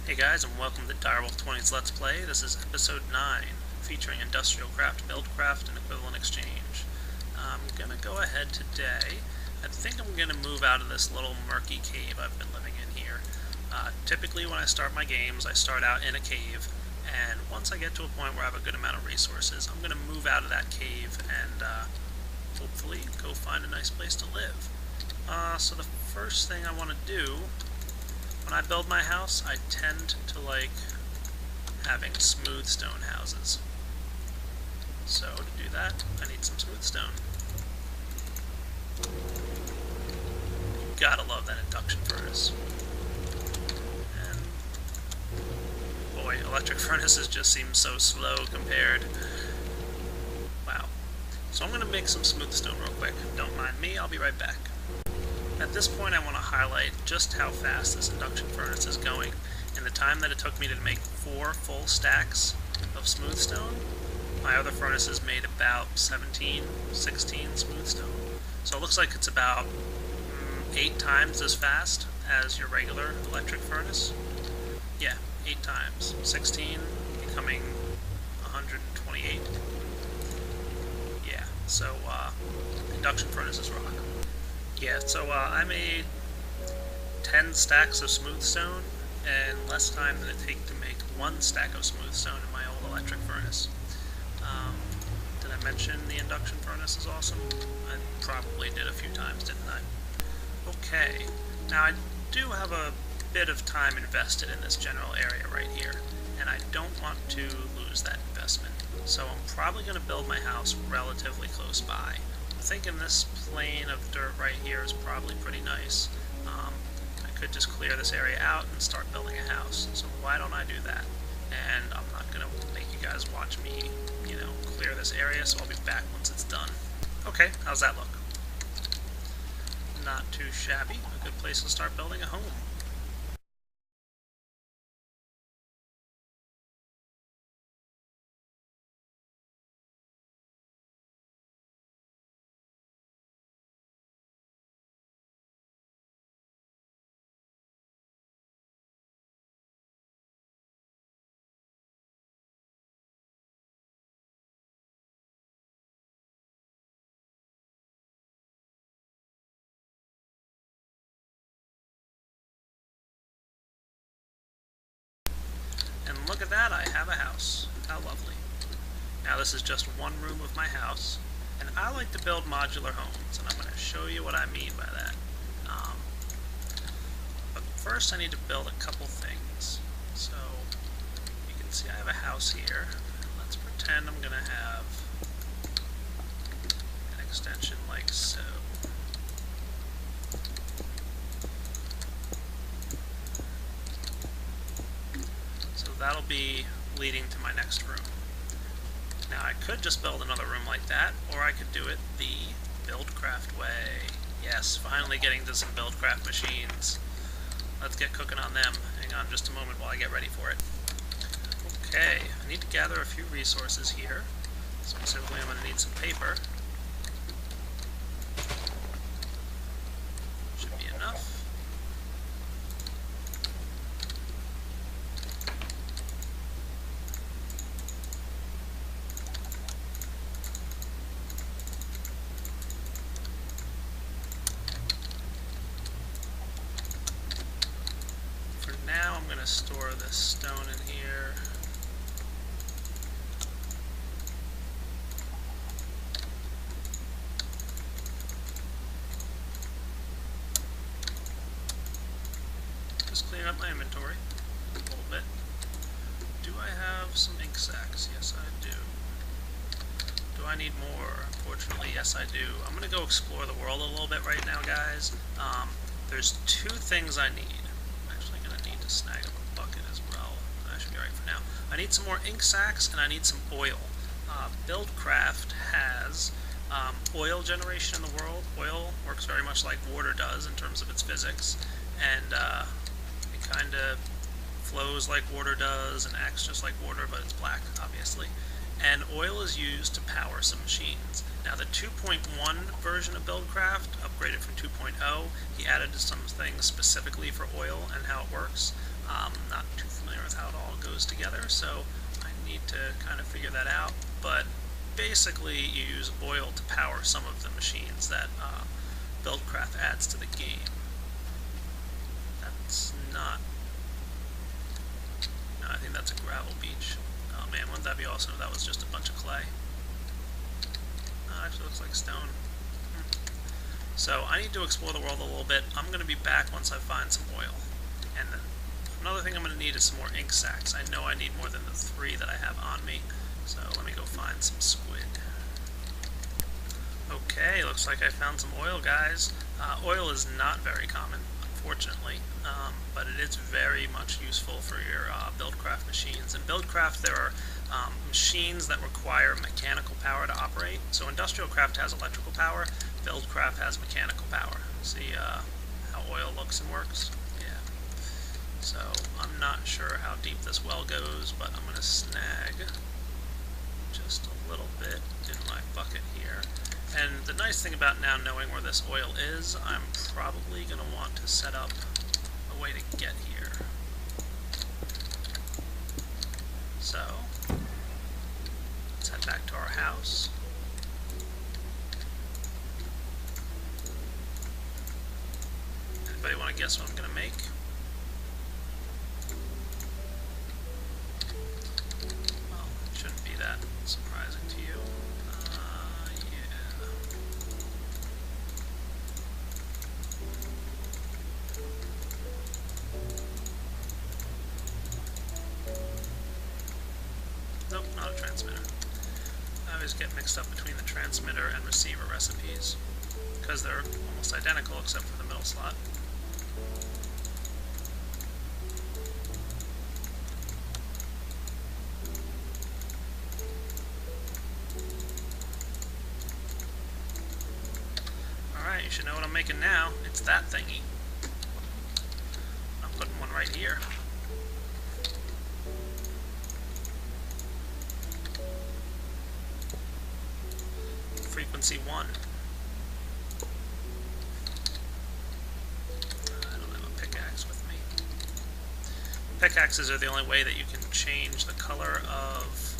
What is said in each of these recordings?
Hey guys, and welcome to Direwolf20's Let's Play. This is Episode 9, featuring Industrial Craft, BuildCraft, and Equivalent Exchange. I'm gonna go ahead today. I think I'm gonna move out of this little murky cave I've been living in here. Typically when I start my games, I start out in a cave, and once I get to a point where I have a good amount of resources, I'm gonna move out of that cave and hopefully go find a nice place to live. So the first thing I want to do, when I build my house, I tend to like having smooth stone houses. So to do that, I need some smooth stone. You gotta love that induction furnace. And boy, electric furnaces just seem so slow compared. Wow. So I'm gonna make some smooth stone real quick. Don't mind me, I'll be right back. At this point I want to highlight just how fast this induction furnace is going. In the time that it took me to make 4 full stacks of smooth stone, my other furnaces made about 16 smooth stone. So it looks like it's about 8 times as fast as your regular electric furnace. Yeah, 8 times. 16 becoming 128. Yeah, so induction furnaces rock. Yeah, so I made 10 stacks of smooth stone in less time than it takes to make 1 stack of smooth stone in my old electric furnace. Did I mention the induction furnace is awesome? I probably did a few times, didn't I? Okay, now I do have a bit of time invested in this general area right here, and I don't want to lose that investment. So I'm probably going to build my house relatively close by. I'm thinking this plane of dirt right here is probably pretty nice. I could just clear this area out and start building a house. So why don't I do that? And I'm not going to make you guys watch me, clear this area, so I'll be back once it's done. Okay, how's that look? Not too shabby. A good place to start building a home. And look at that, I have a house. How lovely. Now this is just one room of my house, and I like to build modular homes, and I'm going to show you what I mean by that. But first I need to build a couple things. So you can see I have a house here. Let's pretend I'm going to have an extension like so. That'll be leading to my next room. Now I could just build another room like that, or I could do it the BuildCraft way. Yes, finally getting to some BuildCraft machines. Let's get cooking on them. Hang on just a moment while I get ready for it. Okay, I need to gather a few resources here. Specifically, I'm going to need some paper. Should be enough. Now I'm going to store this stone in here. Just clean up my inventory a little bit. Do I have some ink sacks? Yes, I do. Do I need more? Unfortunately, yes, I do. I'm going to go explore the world a little bit right now, guys. There's 2 things I need. To snag up a bucket as well. That should be right for now. I need some more ink sacks, and I need some oil. BuildCraft has oil generation in the world. Oil works very much like water does in terms of its physics, and it kind of flows like water does and acts just like water, but it's black, obviously. And oil is used to power some machines. Now the 2.1 version of BuildCraft, upgraded from 2.0, he added some things specifically for oil and how it works. Not too goes together, so I need to kind of figure that out. But basically, you use oil to power some of the machines that BuildCraft adds to the game. That's not... No, I think that's a gravel beach. Oh man, wouldn't that be awesome if that was just a bunch of clay? Actually looks like stone. So I need to explore the world a little bit. I'm going to be back once I find some oil. And then another thing I'm going to need is some more ink sacs. I know I need more than the 3 that I have on me. So let me go find some squid. Okay, looks like I found some oil, guys. Oil is not very common, unfortunately, but it is very much useful for your BuildCraft machines. In BuildCraft, there are machines that require mechanical power to operate. So Industrial Craft has electrical power, BuildCraft has mechanical power. See how oil looks and works? Yeah. So I'm not sure how deep this well goes, but I'm going to snag just a little bit in my bucket here. And the nice thing about now knowing where this oil is, I'm probably going to want to set up a way to get here. So, let's head back to our house. Anybody want to guess what I'm going to make? Well, it shouldn't be that surprising to you. Yeah. Nope, not a transmitter. I always get mixed up between the transmitter and receiver recipes because they're almost identical except for the middle slot. Alright, you should know what I'm making now. It's that thingy. I'm putting one right here. Frequency 1. I don't have a pickaxe with me. Pickaxes are the only way that you can change the color of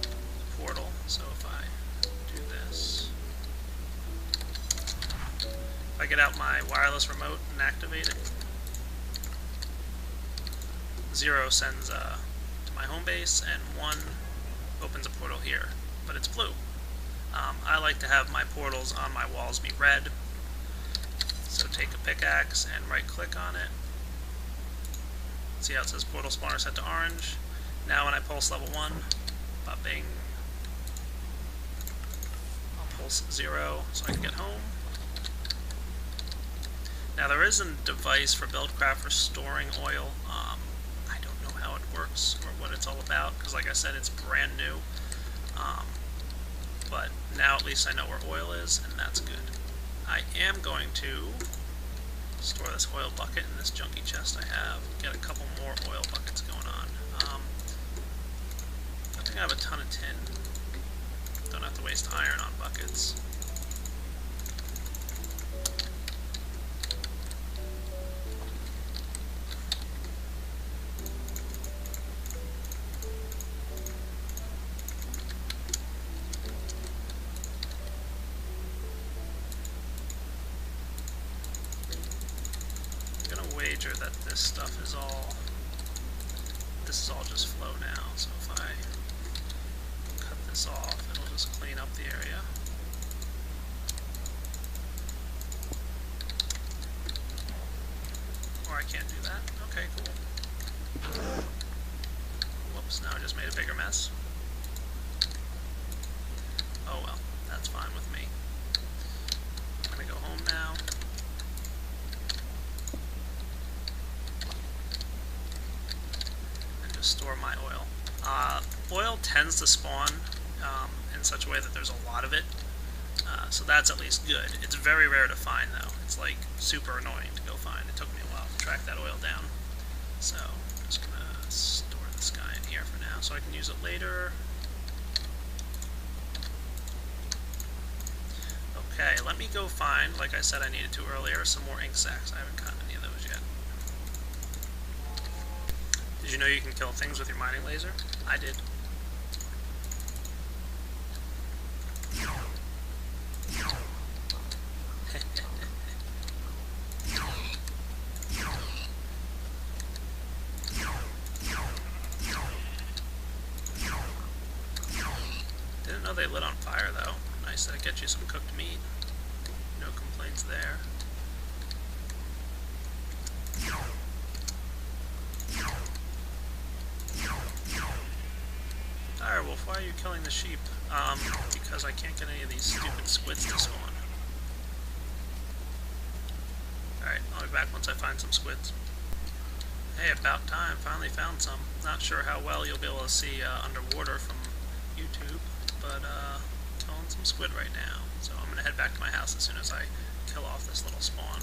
the portal. So if I do this, if I get out my wireless remote and activate it, 0 sends to my home base, and 1 opens a portal here. But it's blue. I like to have my portals on my walls be red. So take a pickaxe and right click on it. See how it says portal spawner set to orange. Now when I pulse level 1, bing, I'll pulse 0 so I can get home. Now there is a device for BuildCraft for storing oil. I don't know how it works or what it's all about because like I said it's brand new. But now at least I know where oil is, and that's good. I am going to store this oil bucket in this junky chest I have, get a couple more oil buckets going on. I think I have a ton of tin. Don't have to waste iron on buckets. That this stuff is all just flow now, so if I cut this off it'll just clean up the area. Or I can't do that. Okay, cool. Whoops, now I just made a bigger mess. Oh well, that's fine with me. I'm gonna go home now. Store my oil. Oil tends to spawn in such a way that there's a lot of it, so that's at least good. It's very rare to find though. It's like super annoying to go find. It took me a while to track that oil down. So I'm just gonna store this guy in here for now so I can use it later. Okay, let me go find, like I said I needed to earlier, some more ink sacs. I haven't gotten any of those yet. Did you know you can kill things with your mining laser? I did. Didn't know they lit on fire though. Nice, that'll get you some cooked meat. No complaints there. Direwolf, why are you killing the sheep? Because I can't get any of these stupid squids to spawn. Alright, I'll be back once I find some squids. Hey, about time. Finally found some. Not sure how well you'll be able to see underwater from YouTube, but killing some squid right now. So I'm going to head back to my house as soon as I kill off this little spawn.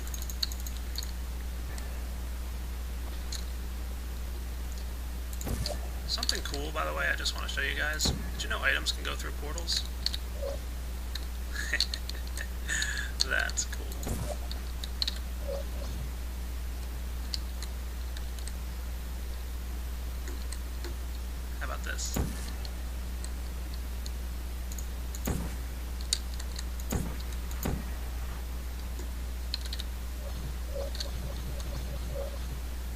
Something cool, by the way, I just want to show you guys. Did you know items can go through portals? That's cool. How about this?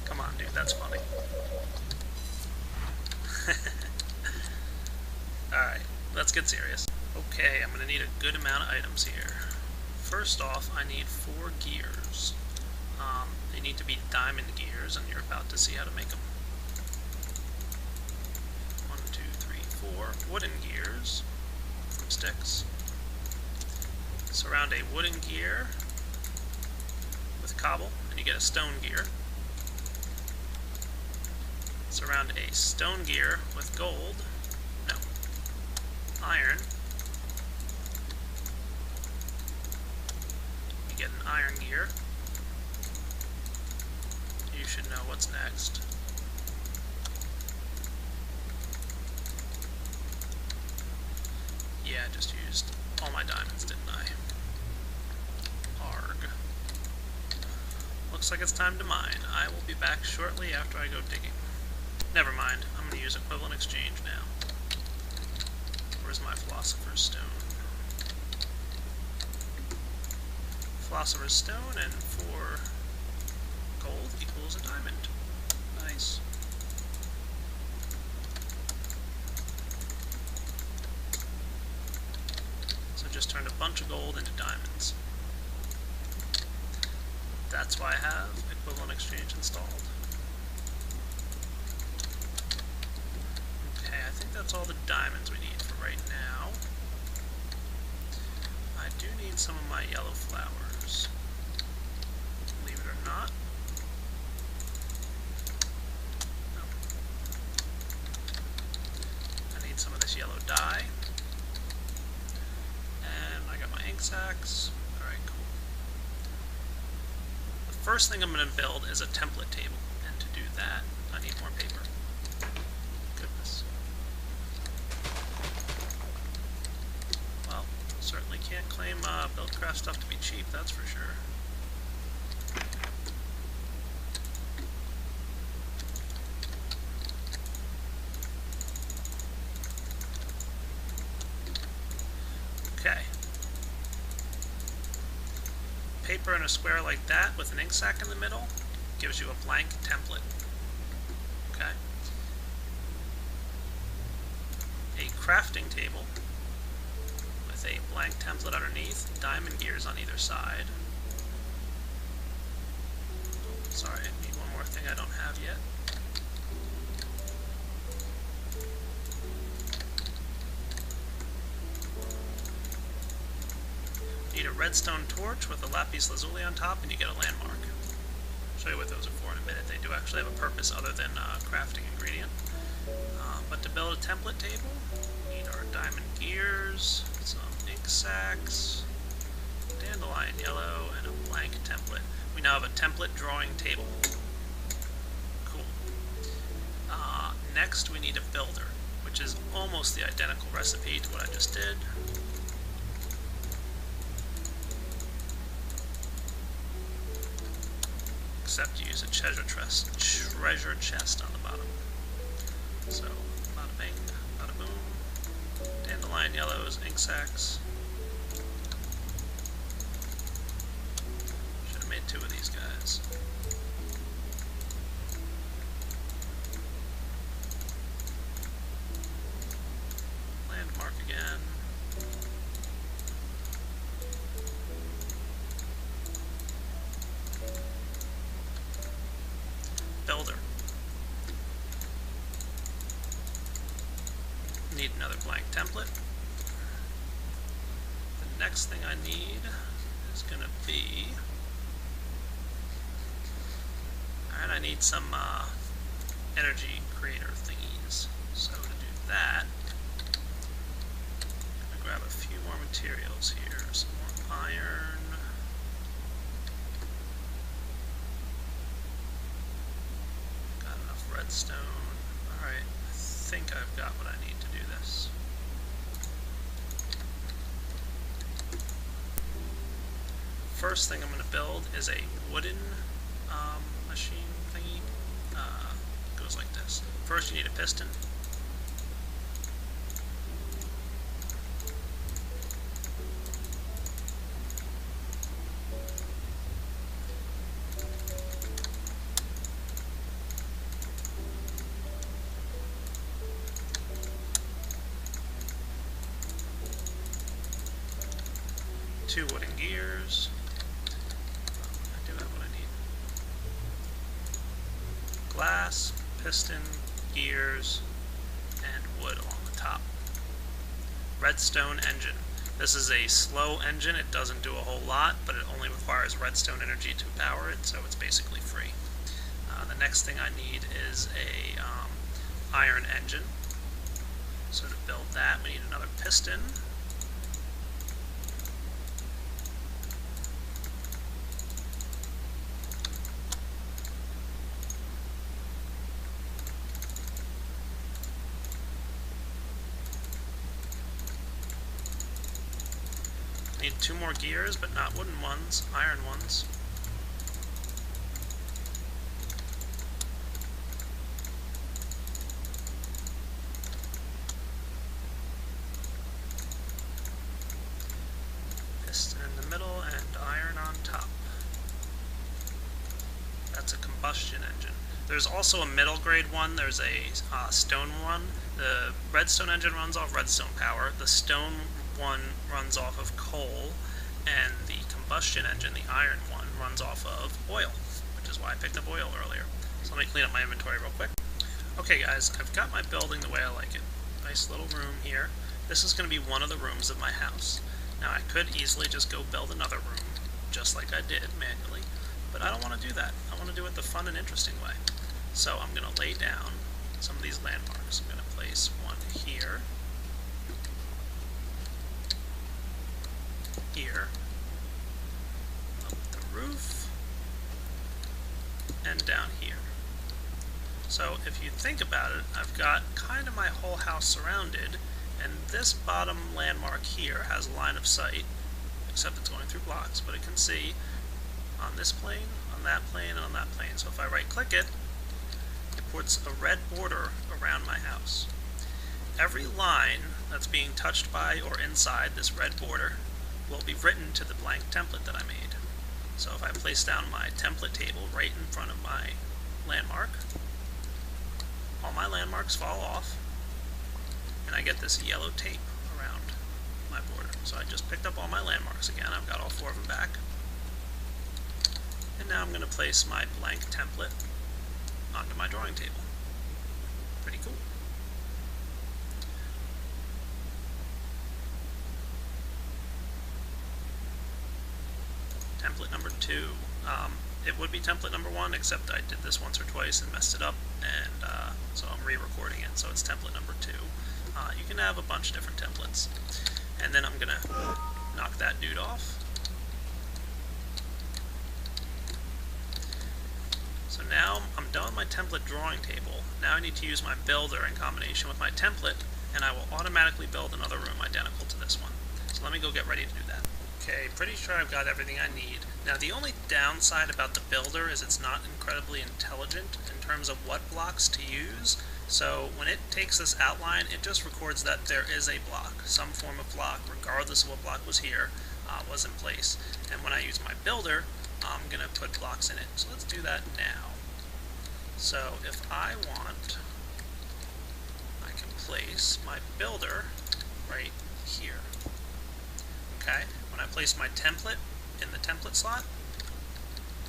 Come on, dude, that's funny. Alright, let's get serious. Okay, I'm going to need a good amount of items here. First off, I need 4 gears. They need to be diamond gears, and you're about to see how to make them. 1, 2, 3, 4 wooden gears from sticks. Surround a wooden gear with cobble, and you get a stone gear. Surround a stone gear with gold, no, iron. You get an iron gear. You should know what's next. Yeah, I just used all my diamonds, didn't I? Arg. Looks like it's time to mine. I will be back shortly after I go digging. Never mind, I'm going to use equivalent exchange now. Where's my philosopher's stone? Philosopher's stone, and 4 gold equals a diamond. Nice. So just turned a bunch of gold into diamonds. That's why I have equivalent exchange installed. I think that's all the diamonds we need for right now. I do need some of my yellow flowers. Believe it or not. No. I need some of this yellow dye. And I got my ink sacks. Alright, cool. The first thing I'm going to build is a template table. And to do that, I need more paper. Goodness. Certainly can't claim BuildCraft stuff to be cheap, that's for sure. Okay. Paper in a square like that with an ink sac in the middle gives you a blank template. Okay. A crafting table with a blank template underneath, diamond gears on either side. Sorry, I need one more thing I don't have yet. Need a redstone torch with a lapis lazuli on top, and you get a landmark. I'll show you what those are for in a minute. They do actually have a purpose other than crafting ingredient. But to build a template table, we need our diamond gears, some ink sacks, dandelion yellow, and a blank template. We now have a template drawing table. Cool. Next we need a builder, which is almost the identical recipe to what I just did. Except you use a treasure chest treasure chest on the bottom. So, bada bing, bada boom. Dandelion yellows, ink sacks. Should have made 2 of these guys. Landmark again. Builder. Need another blank template. The next thing I need is going to be... Alright, I need some energy creator thingies. So to do that, I'm going to grab a few more materials here. Some more iron. Redstone. Alright, I think I've got what I need to do this. First thing I'm going to build is a wooden machine thingy. It goes like this. First you need a piston. Two wooden gears. I do have what I need. Glass, piston, gears, and wood along the top. Redstone engine. This is a slow engine. It doesn't do a whole lot, but it only requires redstone energy to power it, so it's basically free. The next thing I need is a iron engine. So to build that, we need another piston. Need 2 more gears, but not wooden ones, iron ones. Piston in the middle and iron on top. That's a combustion engine. There's also a middle grade one. There's a stone one. The redstone engine runs off redstone power. The stone one runs off of coal, and the combustion engine, the iron one, runs off of oil, which is why I picked up oil earlier. So let me clean up my inventory real quick. Okay guys, I've got my building the way I like it. Nice little room here. This is going to be one of the rooms of my house. Now I could easily just go build another room, just like I did manually, but I don't want to do that. I want to do it the fun and interesting way. So I'm going to lay down some of these landmarks. I'm going to place one here, here, up the roof, and down here. So if you think about it, I've got kind of my whole house surrounded, and this bottom landmark here has a line of sight, except it's going through blocks, but it can see on this plane, on that plane, and on that plane. So if I right click it, it puts a red border around my house. Every line that's being touched by or inside this red border will be written to the blank template that I made. So if I place down my template table right in front of my landmark, all my landmarks fall off, and I get this yellow tape around my border. So I just picked up all my landmarks again. I've got all 4 of them back. And now I'm going to place my blank template onto my drawing table. Pretty cool. Template number 2. It would be template number 1, except I did this once or twice and messed it up, and so I'm re-recording it, so it's template number 2. You can have a bunch of different templates. And then I'm going to knock that dude off. So now I'm done with my template drawing table. Now I need to use my builder in combination with my template, and I will automatically build another room identical to this one. So let me go get ready to do that. Okay, pretty sure I've got everything I need. Now the only downside about the builder is it's not incredibly intelligent in terms of what blocks to use. So when it takes this outline, it just records that there is a block, some form of block, regardless of what block was here, was in place. And when I use my builder, I'm going to put blocks in it. So let's do that now. So if I want, I can place my builder right here. Okay, when I place my template in the template slot,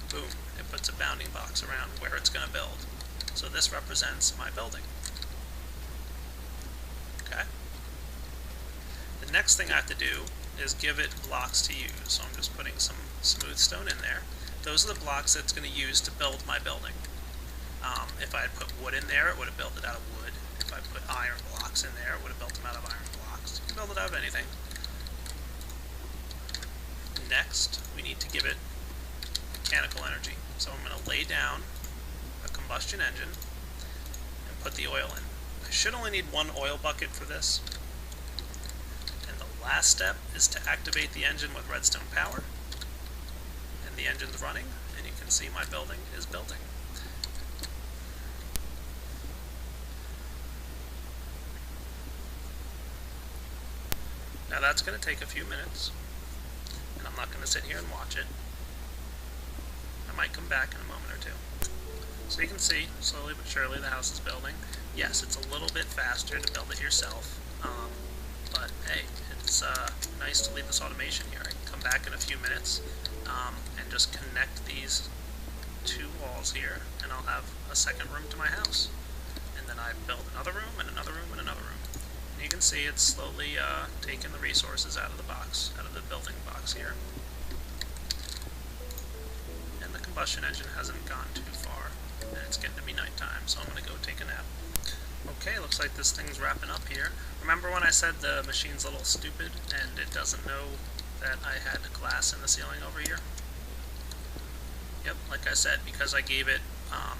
boom, it puts a bounding box around where it's going to build. So this represents my building. Okay. The next thing I have to do is give it blocks to use. So I'm just putting some smooth stone in there. Those are the blocks that it's going to use to build my building. If I had put wood in there, it would have built it out of wood. If I put iron blocks in there, it would have built them out of iron blocks. You can build it out of anything. Next, we need to give it mechanical energy. So I'm going to lay down a combustion engine and put the oil in. I should only need one oil bucket for this. And the last step is to activate the engine with redstone power. And the engine's running, and you can see my building is building. Now that's going to take a few minutes, and I'm not going to sit here and watch it. I might come back in a moment or two. So you can see, slowly but surely, the house is building. Yes, it's a little bit faster to build it yourself, but hey, it's nice to leave this automation here. I can come back in a few minutes and just connect these two walls here, and I'll have a second room to my house. And then I build another room, and another room, and another room. And you can see it's slowly taking the resources out of the box, out of the building box here. And the combustion engine hasn't gone too far, and it's getting to be nighttime, so I'm going to go take a nap. Okay, looks like this thing's wrapping up here. Remember when I said the machine's a little stupid and it doesn't know that I had glass in the ceiling over here? Yep, like I said, because I gave it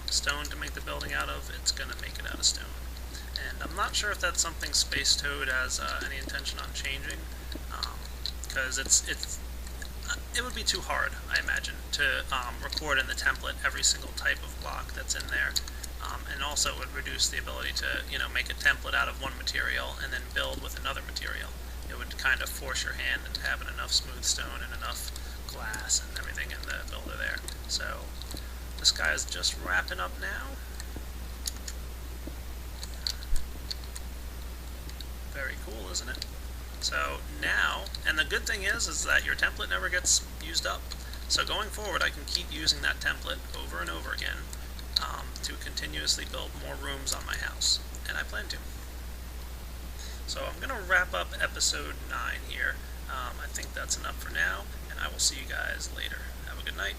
stone to make the building out of, it's going to make it out of stone. And I'm not sure if that's something Space Toad has any intention on changing, because it would be too hard, I imagine, to record in the template every single type of block that's in there. And also it would reduce the ability to, make a template out of one material and then build with another material. It would kind of force your hand into having enough smooth stone and enough glass and everything in the builder there. So this guy is just wrapping up now. Very cool, isn't it? So now, and the good thing is that your template never gets used up. So going forward, I can keep using that template over and over again to continuously build more rooms on my house, and I plan to. So I'm going to wrap up episode 9 here. I think that's enough for now, and I will see you guys later. Have a good night.